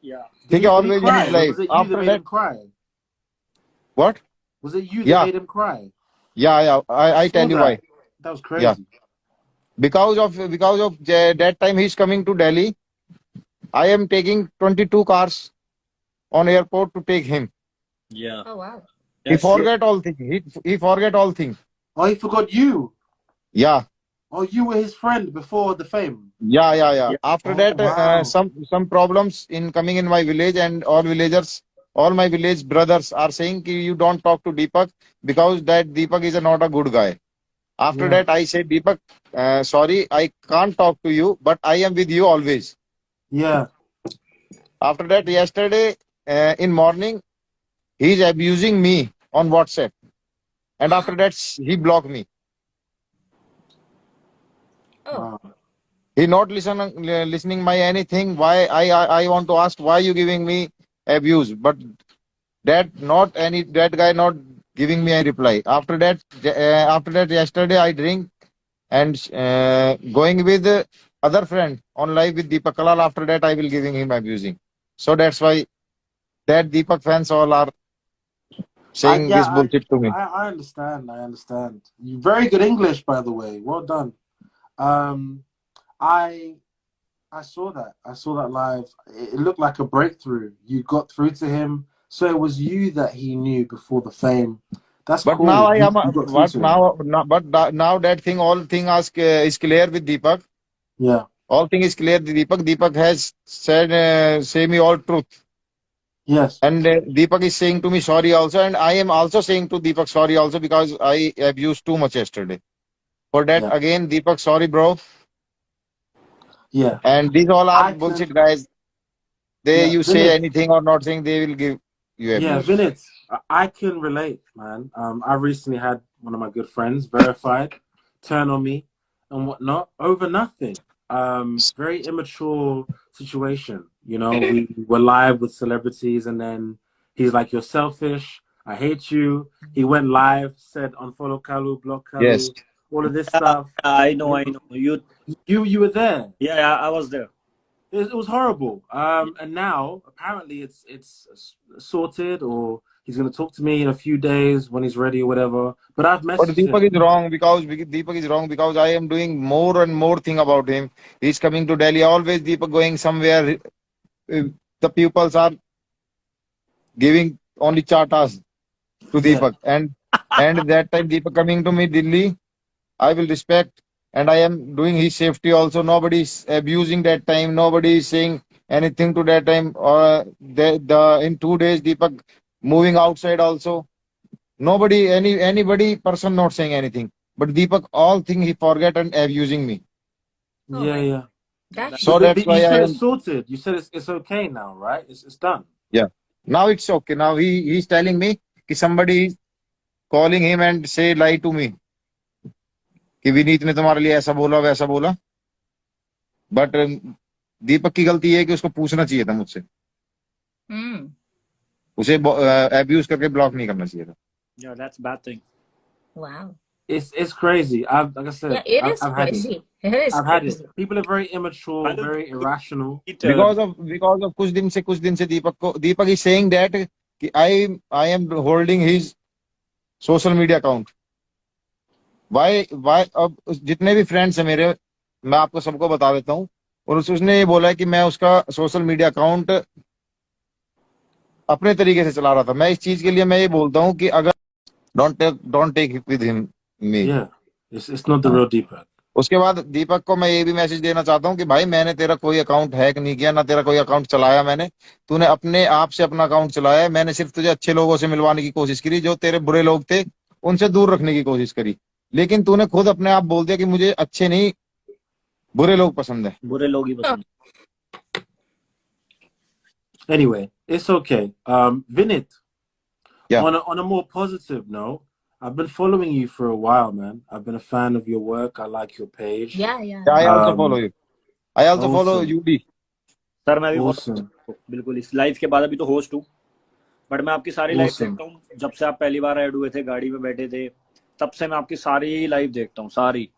Yeah. ठीक है, Did he always in cry? his life. Was it you that After made that, him cry? what? Was it you that Yeah, made him cry? yeah. I I saw tell you why. that. That was Yeah, crazy. because of that time he's coming to Delhi. I am taking 22 cars on airport to take him. Yeah. Oh wow. He That's true. forget all things. He forget all things. Oh, he forgot you. Yeah, Oh, you were his friend before the fame. yeah. Yeah. After Oh, that, wow. some problems in coming in my village, and all villagers, all my village brothers are saying ki you don't talk to Deepak because that Deepak is not a good guy. After Yeah. that, I said, Deepak, sorry, I can't talk to you, but I am with you always. Yeah. After that, yesterday in morning, he is abusing me on WhatsApp, and after that, he blocked me. Oh. Wow. He not listening my anything. Why I want to ask why you giving me abuse, but that guy not giving me a reply. After that yesterday I drink and going with other friend on live with Deepak Kalal. After that I will giving him abusing. So that's why that Deepak fans all are saying Yeah, this bullshit to me. I understand. I understand. You very good English, by the way. Well done. I I saw that. I saw that live. It looked like a breakthrough. You got through to him. So it was you that he knew before the fame. That's But now cool. I am You got through to him. now that thing all thing is clear with Deepak. Yeah. All thing is clear. Deepak has said say me all truth. Yes. And Deepak is saying to me sorry also, and I am also saying to Deepak sorry also because I abused too much yesterday. For that Yeah. again, Deepak, sorry, bro. Yeah. And these all are I can. bullshit guys. Yeah. You say Vinit. anything or not saying, they will give you Yeah, abuse. Vinit. I can relate, man. I recently had one of my good friends verified turn on me and whatnot over nothing. Very immature situation. You know, we were live with celebrities, and then he's like, "You're selfish. I hate you." He went live, said, "Unfollow Kalu, block Yes. Kalu," all of this Yeah, stuff. I know. You were there. Yeah, I was there. It was horrible. And now apparently it's sorted, or he's gonna talk to me in a few days when he's ready or whatever. But I've But messaged Deepak him. is wrong because I am doing more and more thing about him. He's coming to Delhi. Always Deepak going somewhere. The pupils are giving only chartas to Yeah, Deepak. And that time Deepak coming to me Delhi, I will respect, and I am doing his safety also. Nobody is abusing that time. Nobody is saying anything to that time. The in 2 days Deepak moving outside also. Nobody anybody person not saying anything. But Deepak all thing he forget and abusing me. Oh yeah, my. yeah. That's So that's But you why I said it's am, sorted. You said it's okay now, right? It's done. yeah. Now it's okay. Now he's telling me कि somebody is calling him and say lie to me कि विनीत ने तुम्हारे लिए ऐसा बोला वैसा बोला. But दीपक की गलती है कि उसको पूछना चाहिए था मुझसे. mm. उसे अब्यूज करके ब्लॉक नहीं करना चाहिए था. Yeah, that's a bad thing. Wow. It's crazy. Like I said, Yeah, it is I've had it. crazy. It is I've had it. crazy. People are very immature, Kalu, very irrational. Because of कुछ दिन से दीपक is saying that कि I am holding his social media account. Why अब जितने भी friends हैं मेरे, मैं आपको सबको बता देता हूँ. और उसने ये बोला है कि मैं उसका सोशल मीडिया अकाउंट अपने तरीके से चला रहा था. मैं इस चीज के लिए मैं ये बोलता हूँ कि अगर don't take with him me. Yeah, it's not the real Deepak. उसके बाद दीपक को मैं ये भी मैसेज देना चाहता हूँ कि भाई मैंने तेरा कोई अकाउंट हैक नहीं किया, ना तेरा कोई अकाउंट चलाया. तूने अपने आप से अपना अकाउंट चलाया है. मैंने सिर्फ तुझे अच्छे लोगों से मिलवाने की कोशिश करी. जो तेरे बुरे लोग थे उनसे दूर रखने की कोशिश करी. लेकिन तूने खुद अपने आप बोल दिया कि मुझे अच्छे नहीं बुरे लोग पसंद है. बुरे लोग ही पसंद. Anyway, it's okay. Vinit, Yeah. on a more positive note, I've been following you for a while, man. I've been a fan of your work. I like your page. Yeah, yeah. I also follow you. I also follow Awesome. you भी. Sir मैं भी Awesome. बिल्कुल इस live के बाद अभी तो host हूँ, बट मैं आपकी सारी लाइव Awesome. देखता हूँ. जब से आप पहली बार ऐड हुए थे, गाड़ी में बैठे थे, तब से मैं आपकी सारी लाइव देखता हूँ, सारी.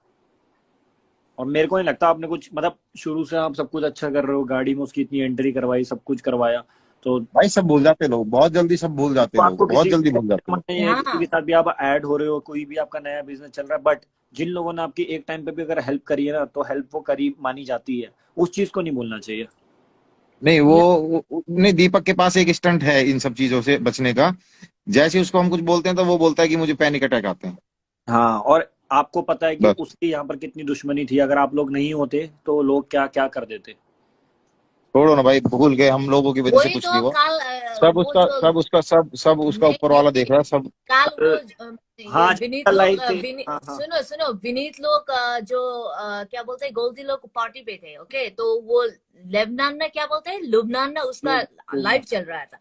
और मेरे को नहीं लगता आपने कुछ मतलब शुरू से आप सब कुछ अच्छा कर रहे हो, गाड़ी में उसकी इतनी एंट्री करवाई, सब कुछ करवाया, तो भाई सब भूल जाते लोग, बहुत जल्दी सब भूल जाते लोग, आपको बहुत किसी जल्दी भूल जाते लोग। नहीं है, किसी के साथ भी आप ऐड हो रहे हो, कोई भी आपका नया बिजनेस चल रहा है, बट जिन लोगों ने आपकी एक टाइम पे भी अगर हेल्प करी है ना, तो हेल्प वो करी मानी जाती है, उस चीज को नहीं भूलना चाहिए। नहीं नहीं, दीपक के पास एक स्टंट है इन सब चीजों से बचने का। जैसे ही उसको हम कुछ बोलते हैं तो वो बोलता है कि मुझे पैनिक अटैक आते हैं। हाँ, और आपको पता है कि बस उसकी यहाँ पर कितनी दुश्मनी थी, अगर आप लोग नहीं होते तो लोग क्या क्या कर देते। छोड़ो ना भाई, भूल गए, हम लोगों की वजह से वही कुछ नहीं तो हुआ। कल सब वो उसका जो सब उसका सब सब उसका नहीं ऊपर नहीं वाला देख नहीं रहा है सब। कल वो ये हाँ, विनीत लाइव लोग थे। हाँ हाँ। सुनो सुनो, विनीत लोग जो क्या बोलते हैं, गोल्डी लोग पार्टी पे थे, ओके, तो वो लेबनान में क्या बोलते हैं, लुबनान में उसका लाइव चल रहा था।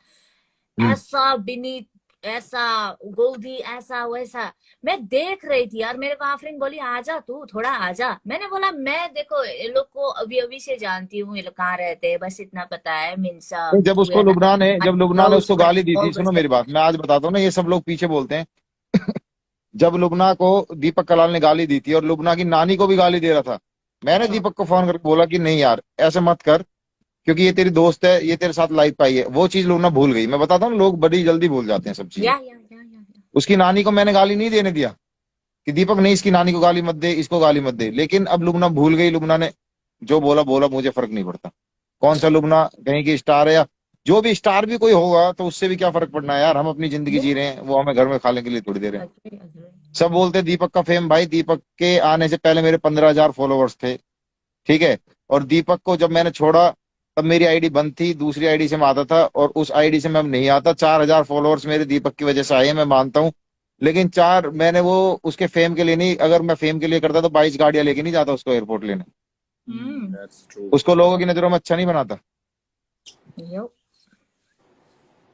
हम्म। ऐसा विनीत, ऐसा गोल्डी, ऐसा वैसा मैं देख रही थी यार। मेरे को आफरीन बोली आजा तू थोड़ा आजा। मैंने बोला मैं देखो ये लोग को अभी अभी से जानती हूँ, ये लोग कहाँ रहते हैं, बस इतना पता है, मीन्स नहीं, जब लुबनान ने उसको गाली दी थी, सुनो मेरी बात, मैं आज बताता हूँ ना, ये सब लोग पीछे बोलते हैं। जब लुबना को दीपक कलाल ने गाली दी थी और लुबना की नानी को भी गाली दे रहा था, मैंने दीपक को फोन करके बोला कि नहीं यार ऐसे मत कर, क्योंकि ये तेरी दोस्त है, ये तेरे साथ लाइफ पाई है। वो चीज लुबना भूल गई। मैं बताता हूँ लोग बड़ी जल्दी भूल जाते हैं सब चीजें। या उसकी नानी को मैंने गाली नहीं देने दिया कि दीपक नहीं, इसकी नानी को गाली मत दे, इसको गाली मत दे, लेकिन अब लुबना भूल गई। लुबना ने जो बोला बोला, मुझे फर्क नहीं पड़ता कौन सा लुबना कहीं की स्टार है, या जो भी स्टार भी कोई होगा तो उससे भी क्या फर्क पड़ना है यार। हम अपनी जिंदगी जी रहे हैं, वो हमें घर में खाने के लिए थोड़ी दे रहे हैं। सब बोलते हैं दीपक का फेम, भाई दीपक के आने से पहले मेरे 15,000 फॉलोअर्स थे, ठीक है। और दीपक को जब मैंने छोड़ा तब मेरी आईडी बंद थी, दूसरी आईडी से मैं आता था, और उस आईडी से मैं अब नहीं आता। 4,000 फॉलोअर्स मेरे दीपक की वजह से आए हैं, मैं मानता हूँ। लेकिन चार मैंने वो उसके फेम के लिए नहीं, अगर मैं फेम के लिए करता तो 22 गाड़ियां लेके नहीं जाता उसको एयरपोर्ट लेने। That's true. उसको लोगों की नजरों में अच्छा नहीं बनाता,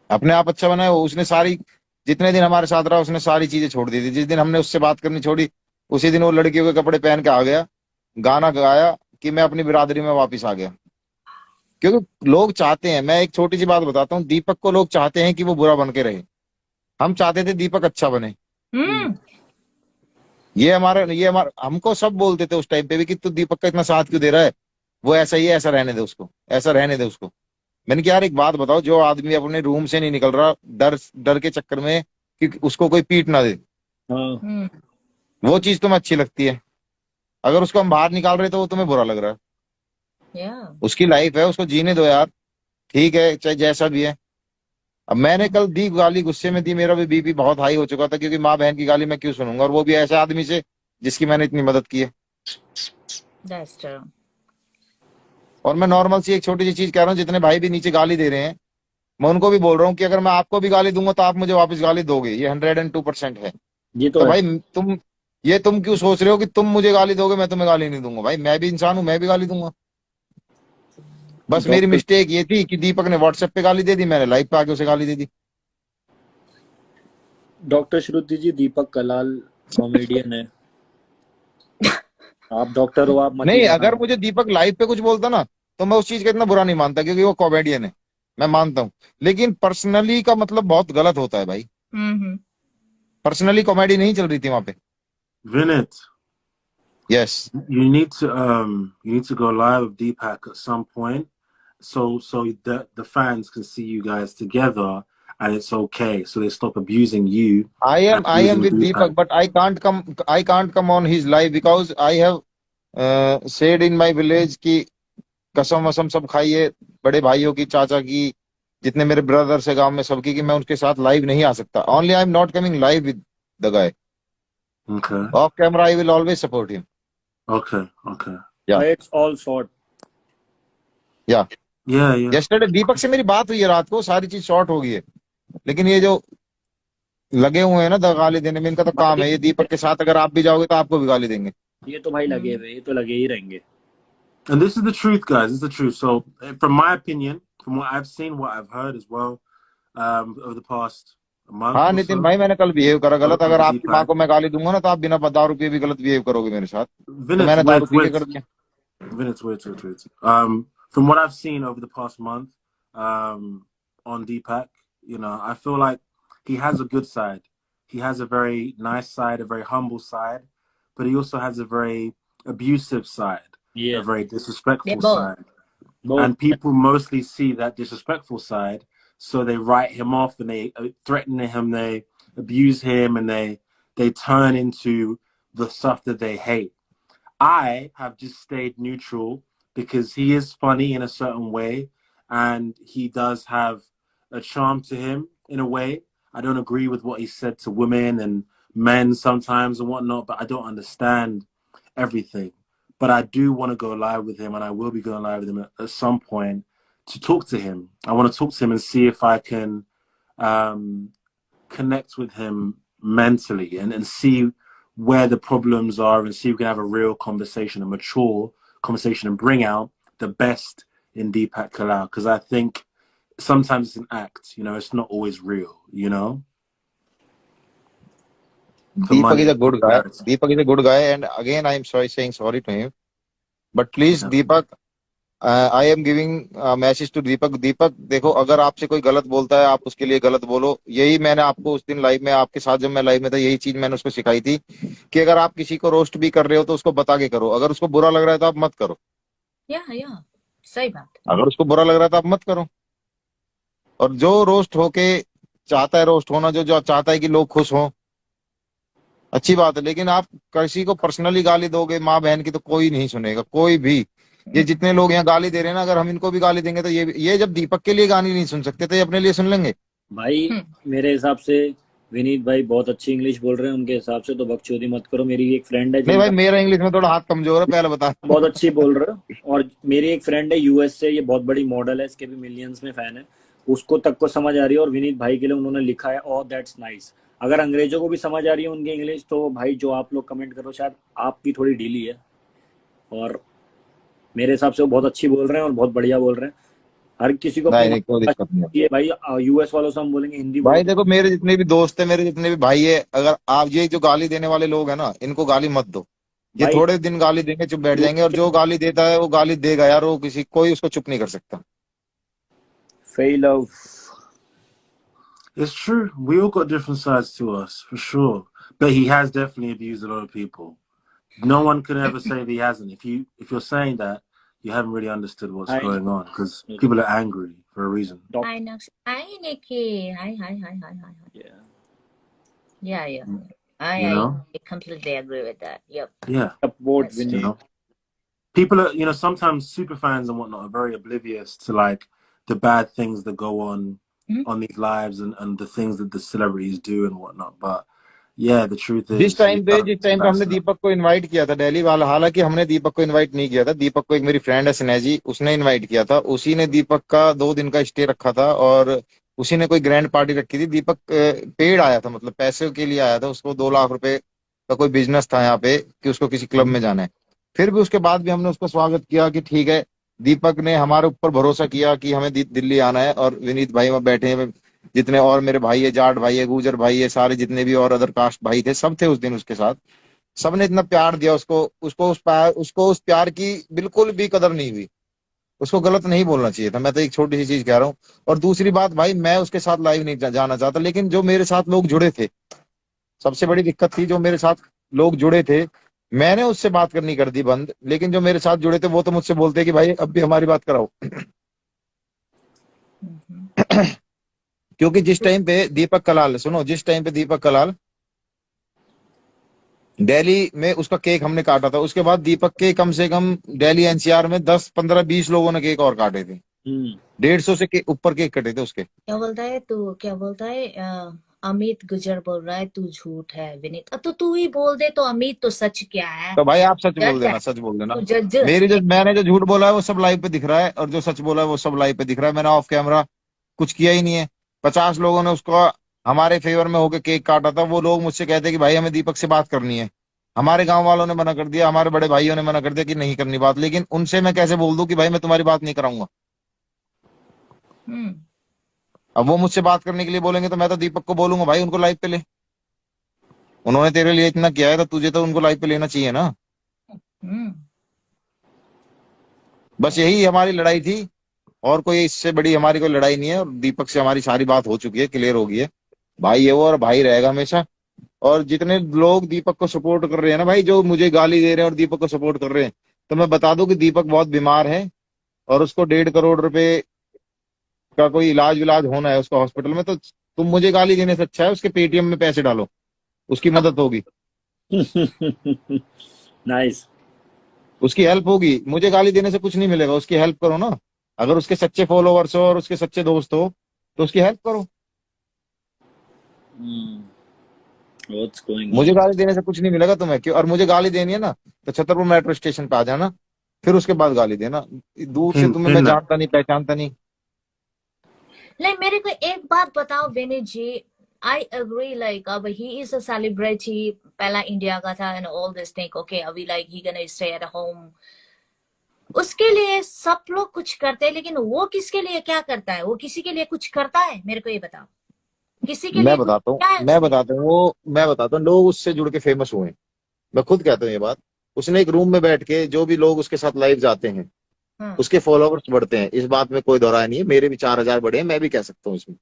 अपने आप अच्छा बनाया। उसने सारी, जितने दिन हमारे साथ रहा उसने सारी चीजें छोड़ दी थी। जिस दिन हमने उससे बात करनी छोड़ी, उसी दिन वो लड़कियों के कपड़े पहन के आ गया, गाना गाया कि मैं अपनी बिरादरी में वापस आ गया। क्योंकि लोग चाहते हैं, मैं एक छोटी सी बात बताता हूँ, दीपक को लोग चाहते हैं कि वो बुरा बन के रहे। हम चाहते थे दीपक अच्छा बने। ये हमारा हमको सब बोलते थे उस टाइम पे भी कि तू दीपक का इतना साथ क्यों दे रहा है, वो ऐसा ही है, ऐसा रहने दे उसको, ऐसा रहने दे उसको। मैंने कहा यार एक बात बताओ, जो आदमी अपने रूम से नहीं निकल रहा डर डर के चक्कर में कि उसको कोई पीट ना दे, हाँ, वो चीज तुम्हें अच्छी लगती है। अगर उसको हम बाहर निकाल रहे तो वो तुम्हें बुरा लग रहा है। उसकी लाइफ है, उसको जीने दो यार, ठीक है चाहे जैसा भी है। अब मैंने कल दी गाली, गुस्से में दी, मेरा भी बीपी बहुत हाई हो चुका था, क्योंकि माँ बहन की गाली मैं क्यों सुनूंगा, और वो भी ऐसे आदमी से जिसकी मैंने इतनी मदद की है। That's true. और मैं नॉर्मल सी एक छोटी सी चीज कह रहा हूँ, जितने भाई भी नीचे गाली दे रहे हैं, मैं उनको भी बोल रहा हूँ कि अगर मैं आपको भी गाली दूंगा तो आप मुझे वापस गाली दोगे, ये 102% है। ये तो तो है। भाई तुम क्यों सोच रहे हो कि तुम मुझे गाली दोगे, मैं तुम्हें गाली नहीं दूंगा। भाई मैं भी इंसान हूं, मैं भी गाली दूंगा। बस मेरी डॉक्टर मिस्टेक ये थी कि दीपक ने व्हाट्सएप पे गाली दे दी, मैंने लाइव पे आके उसे गाली दे दी। डॉक्टर श्रुति जी, दीपक कलाल कॉमेडियन है, आप डॉक्टर हो, आप मत ही नहीं, जाना। अगर मुझे दीपक लाइव पे कुछ बोलता ना तो मैं उस चीज का इतना बुरा नहीं मानता, क्योंकि वो कॉमेडियन है, मैं मानता हूँ। लेकिन पर्सनली का मतलब बहुत गलत होता है भाई। पर्सनली कॉमेडी नहीं चल रही थी वहां पे। Vinit, yes. you need to go live with Deepak at some point, so that the fans can see you guys together, and it's okay, so they stop abusing you I and am abusing with Deepak, Deepak. but I can't come on his live because I have said in my village कि कसम वसम सब खाई है, बड़े भाइयों की, चाचा की, जितने मेरे ब्रदर्स है गांव में सबकी, कि मैं उनके साथ लाइव नहीं आ सकता। Only I am not coming live with the guy. Okay, of camera I will always support him. okay. या इट्स ऑल सॉर्ट। या Yeah. यस्टरडे दीपक से मेरी बात हुई है रात को, सारी चीज शॉर्ट हो गई है। लेकिन ये जो लगे हुए हैं ना गाली देने में, इनका तो काम है। ये दीपक के साथ अगर आप भी जाओगे तो आपको भी गाली देंगे। ये तो भाई लगे हुए, ये तो लगे ही रहेंगे। And this is the truth, guys. This is the truth. So, from my opinion, from what I've seen, what I've heard as well, over the past month हाँ or नितिन so, भाई, मैंने कल बिहेव करा गलत। अगर over आपकी माँ Deepak. को मैं गाली दूंगा ना तो आप बिना दारू पिए भी गलत बिहेव करोगे मेरे साथ, तो Vinit, मैंने दारू पी के wait. कर दिया। Vinit, wait. From what I've seen over the past month, on Deepak, I feel like he has a good side. He has a very nice side, a very humble side, but he also has a very abusive side, Yeah. a very disrespectful Yeah, both. side. Both. And people mostly see that disrespectful side, so they write him off and they threaten him, they abuse him, and they turn into the stuff that they hate. I have just stayed neutral because he is funny in a certain way, and he does have a charm to him in a way. I don't agree with what he said to women and men sometimes and whatnot, but I don't understand everything. But I do want to go live with him, and I will be going live with him at some point to talk to him. I want to talk to him and see if I can connect with him mentally and see where the problems are, and see if we can have a real conversation, a mature conversation, and bring out the best in Deepak Kalal. Because I think sometimes it's an act, you know, it's not always real, you know? For Deepak money, is a good guy. popularity. Deepak is a good guy, and again, I am saying sorry to him. But please, Yeah. Deepak, I am giving message to Deepak. Deepak देखो, अगर आपसे कोई गलत बोलता है, आप उसके लिए गलत बोलो. यही मैंने आपको उस दिन लाइव में, आपके साथ जब मैं लाइव में था, यही चीज मैंने उसको सिखाई थी कि अगर आप किसी को रोस्ट भी कर रहे हो तो उसको बता के करो. अगर उसको बुरा लग रहा है तो आप मत करो. या सही बात. अगर उसको बुरा लग रहा है तो आप मत करो. और जो रोस्ट होके चाहता है रोस्ट होना, जो चाहता है कि लोग खुश हों, अच्छी बात है. लेकिन आप किसी को पर्सनली गाली दोगे माँ बहन की, तो कोई नहीं सुनेगा, कोई भी. ये जितने लोग यहाँ गाली दे रहे हैं ना, अगर हम इनको भी गाली देंगे तो ये जब दीपक के लिए गाली नहीं सुन सकते तो ये अपने लिए सुन लेंगे. भाई मेरे हिसाब से विनीत भाई बहुत अच्छी इंग्लिश बोल रहे हैं. उनके हिसाब से तो बकचोदी मत करो. मेरी एक फ्रेंड है नहीं भाई, मेरा इंग्लिश में थोड़ा हाथ कमजोर है, पहले बता. बहुत अच्छी बोल रहे हो. और मेरी एक फ्रेंड है यूएस से, ये बहुत बड़ी मॉडल है, इसके भी मिलियंस में फैन है. उसको तक को समझ आ रही है, और विनीत भाई के लिए उन्होंने लिखा है ओह दैट्स नाइस. अगर अंग्रेजों को भी समझ आ रही है उनकी इंग्लिश, तो भाई जो आप लोग कमेंट करो, शायद आपकी थोड़ी ढीली है. और मेरे हिसाब से वो बहुत अच्छी बोल रहे हैं और बहुत बढ़िया बोल रहे हैं. हर किसी को नहीं, कोई दिक्कत नहीं है. ये भाई यूएस वालों से हम बोलेंगे हिंदी भाई बोलो. देखो, मेरे जितने भी दोस्त है, मेरे जितने भी भाई है, अगर आप ये जो गाली देने वाले लोग हैं ना, इनको गाली मत दो. ये भाई थोड़े दिन गाली देंगे, चुप बैठ जाएंगे. और जो गाली देता है वो गाली देगा यार, वो कोई उसको चुप नहीं कर सकता. Fell off. It's true. We all got different sides to us, for sure. But he has definitely abused a lot of people. No one can ever say that he hasn't. If you're saying that, you haven't really understood what's going on, because people are angry for a reason. Hi Nikki. Hi. Yeah. You know? I completely agree with that. Yep. Yeah. Support That's Vinny. You know? People are, you know, sometimes super fans and whatnot are very oblivious to like the bad things that go on on these lives and the things that the celebrities do and whatnot. But yeah, the truth is, जिस time पे हमने दीपक को invite किया था दिल्ली वाला, हालांकि हमने दीपक को इनवाइट नहीं किया था. दीपक को एक मेरी फ्रेंड है स्नेजी, उसने इनवाइट किया था. उसी ने दीपक का 2 दिन का स्टे रखा था, और उसी ने कोई ग्रैंड पार्टी रखी थी. दीपक पेड आया था, मतलब पैसे के लिए आया था. उसको 2 लाख रुपए का कोई बिजनेस था यहाँ पे कि उसको किसी क्लब में जाना है. फिर भी उसके बाद भी हमने उसका स्वागत किया कि ठीक है. दीपक ने हमारे ऊपर भरोसा किया कि हमें दिल्ली आना है. और विनीत भाई वहां बैठे हैं, जितने और मेरे भाई है, जाट भाई है, गुजर भाई है, सारे जितने भी और अदर कास्ट भाई थे, सब थे उस दिन उसके साथ. सबने इतना प्यार दिया उसको उस प्यार की बिल्कुल भी कदर नहीं हुई. उसको गलत नहीं बोलना चाहिए था. मैं तो एक छोटी सी चीज कह रहा हूँ. और दूसरी बात भाई, मैं उसके साथ लाइव नहीं जाना चाहता, लेकिन जो मेरे साथ लोग जुड़े थे, सबसे बड़ी दिक्कत थी, जो मेरे साथ लोग जुड़े थे, मैंने उससे बात करनी कर दी बंद. लेकिन जो मेरे साथ जुड़े थे वो तो मुझसे बोलते कि भाई अब भी हमारी बात कराओ. क्योंकि जिस टाइम पे दीपक कलाल दिल्ली में, उसका केक हमने काटा था, उसके बाद दीपक के कम से कम दिल्ली एनसीआर में 10, 15, 20 लोगों ने केक और काटे थे. 150 से ऊपर केक कटे थे उसके. क्या बोलता है अमित गुजर बोल रहा है तू झूठ है विनीत. तो तू ही बोल दे, तो अमित तो सच क्या है. तो भाई आप सच बोल देना. जज मैंने जो झूठ बोला है वो सब लाइव पे दिख रहा है, और जो सच बोला है वो सब लाइव पे दिख रहा है. मैंने ऑफ कैमरा कुछ किया ही नहीं है. 50 लोगों ने उसको हमारे फेवर में होकर केक काटा था. वो लोग मुझसे कहते कि भाई हमें दीपक से बात करनी है. हमारे गांव वालों ने मना कर दिया, हमारे बड़े भाइयों ने मना कर दिया कि नहीं करनी बात. लेकिन उनसे मैं कैसे बोल दूं कि भाई मैं तुम्हारी बात नहीं कराऊंगा. अब वो मुझसे बात करने के लिए बोलेंगे तो मैं तो दीपक को बोलूंगा भाई उनको लाइव पे ले. उन्होंने तेरे लिए इतना किया है तो तुझे तो उनको लाइव पे लेना चाहिए ना. बस यही हमारी लड़ाई थी, और कोई इससे बड़ी हमारी कोई लड़ाई नहीं है. और दीपक से हमारी सारी बात हो चुकी है, क्लियर हो गई है. भाई है वो, और भाई रहेगा हमेशा. और जितने लोग दीपक को सपोर्ट कर रहे हैं ना भाई, जो मुझे गाली दे रहे हैं और दीपक को सपोर्ट कर रहे हैं, तो मैं बता दूं कि दीपक बहुत बीमार है और उसको 1.5 करोड़ रुपए का कोई इलाज विलाज होना है उसका हॉस्पिटल में। तो तुम मुझे गाली देने से अच्छा है उसके पेटीएम में पैसे डालो, उसकी मदद होगी, नाइस। उसकी हेल्प होगी। मुझे गाली देने से कुछ नहीं मिलेगा, उसकी हेल्प करो ना। अगर उसके सच्चे फॉलोवर्स हो और उसके सच्चे दोस्त हो तो उसकी हेल्प करो। व्हाट्स गोइंग मुझे ऑन? गाली देने से कुछ नहीं मिलेगा तुम्हें, क्यों? और मुझे गाली देनी है ना तो छतरपुर मेट्रो स्टेशन पे आ जाना, फिर उसके बाद गाली देना। दूर से तुम्हें मैं Pin that. जानता नहीं पहचानता नहीं। लाइक मेरे को एक बात बताओ Vineet ji, I agree like अब ही इज अ सेलिब्रिटी, पहला इंडिया का था and all this thing, okay अभी like he gonna stay at home, उसके लिए सब लोग कुछ करते हैं, लेकिन वो किसके लिए क्या करता है? वो किसी के लिए कुछ करता है? मेरे को ये बताओ, किसी के मैं लिए कुछ बताता क्या है हूँ मैं उसने? बताता हूँ वो मैं बताता हूँ लोग उससे जुड़ के फेमस हुए हैं। मैं खुद कहता हूँ ये बात। उसने एक रूम में बैठ के जो भी लोग उसके साथ लाइव जाते हैं हाँ। उसके फॉलोवर्स बढ़ते हैं, इस बात में कोई दोहराय नहीं है। मेरे भी 4,000 बढ़े हैं, मैं भी कह सकता हूँ इसमें।